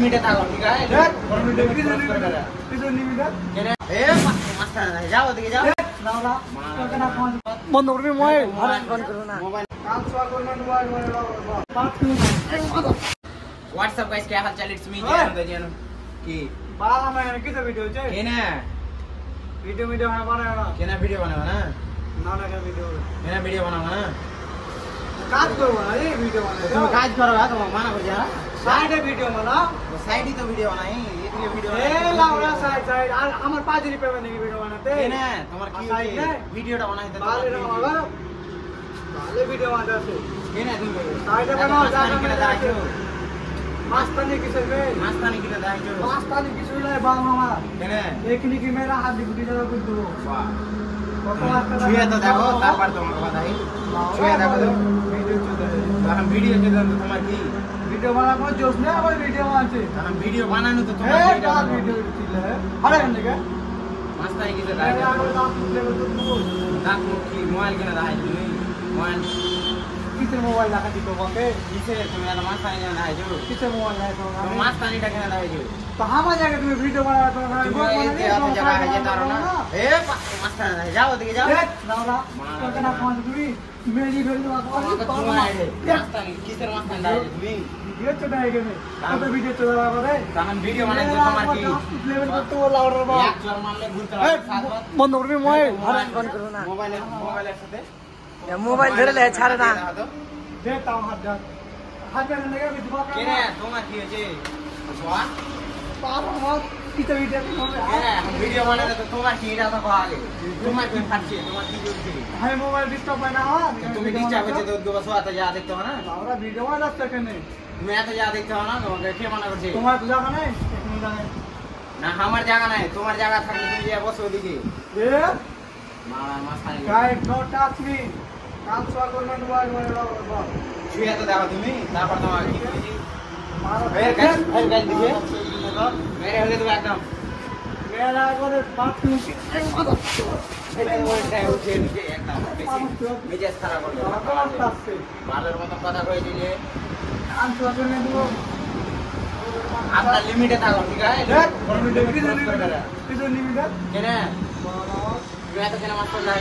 limit থাকো ঠিক আছে যাও ওদিকে যাও বন্ধ করবি মোবাইল বন্ধ করো না व्हाट्सएप गाइस क्या हाल चाल इट्स मी जैन की बाला में किस वीडियो छे केना वीडियो में बनाओ ना केना वीडियो बनाओ ना ना का वीडियो केना वीडियो बनाओ ना काज करो ना ये वीडियो बनाओ तुम काज करो तुम माना कर जा साइड वीडियो बनाओ तो साइड ही तो वीडियो बनाई ये वीडियो ए लाउरा साइड साइड আমার 5 रुपए में नहीं वीडियो बनाते केना তোমার কি वीडियोটা বানাই তো बाले वीडियो बनाते আছে केना তুমি साइड बनाओ जा केना दाइছো मास्तानी किसे में मास्तानी केना दाइছো मास्तानी किसे ले बाल मामा केना देखनी कि मेरा हाथ दिखती जरा कुछ दो वाह छुए तो देखो तापर তোমাকে বাধাই ছুঁয়ে দেখো তো वीडियो चल हम वीडियो के तो তোমার কি वीडियो वाला को जोश ने अब वीडियो बनाते हम वीडियो बनानु तो ए बात वीडियो चल है अरे हमने क्या मास्तानी किसे अरे दाइছো आगे दांत लेवल तो दांत की मोबाइल केना दाइছো তুমি मोबाइल किसे मोबाइल लगा दी तो बाके किसे তুমি আর मास्तानी केना दाइছো किसे मोबाइल है तो तो मास्तानी टा केना दाइছো तो हम आ जाके तुम्हें वीडियो बना तो जगह है ये तारो ना ए मास्तानी जाओ ओदिके जाओ नावला तो केना फोन তুমি मेरी वीडियो मास्तानी किसे मास्तानी दाइছো তুমি वीडियो चढ़ाए गए तो वीडियो चला रहा है हम वीडियो बनाई तो তোমার কি लेवल तो लाउडर बा एक चोर मारले घुरते साथ बंद करबी मोबाइल बंद करो ना मोबाइल साथे ये मोबाइल धरे ले छाड़ ना देता हूं हाथ में लगा भी दुआ केने তোমার কি হয়েছে বাহ पास मत किते वीडियो কেনে हम वीडियो बनाলে তো তোমার কি এটা তো আগে তোমার কি ফাটছে তোমার কি জলছে हाय मोबाइल डिस्टर्ब है ना তুমি ডিস্টার্ব হচ্ছে তো দুটো বসো যা দেখতে हो ना हमरा वीडियो वाला सेकंड তুমি এত যা দেখতে हो ना তোমাকে কে মানা করছে তোমার তো জায়গা নাই টেকনিক জায়গা না আমার জায়গা নাই তোমার জায়গা থাকলে তুমি যা বসো ওদিকে এ মামা মাস্তানি গাই নো টাচ মি কাম সোয়া করবেন মোবাইল মোবাইল ছুঁয়ে তো দেখো তুমি তারপর তোমার কি হয়েছে मारो फिर गाइस देखिए मेरे होले तो एकदम मेरा করে বাত তুমি এটা ওইটা উঠে নিচে একদম মেজাজ খারাপ হলো আসছে ভালোর মত কথা কই দিলে কাম সোয়া করবেন দেবো আপনার লিমিটে থাকো ঠিক আছে किधर नहीं मिला কেন তুমি এত কেন মাস্টার নাই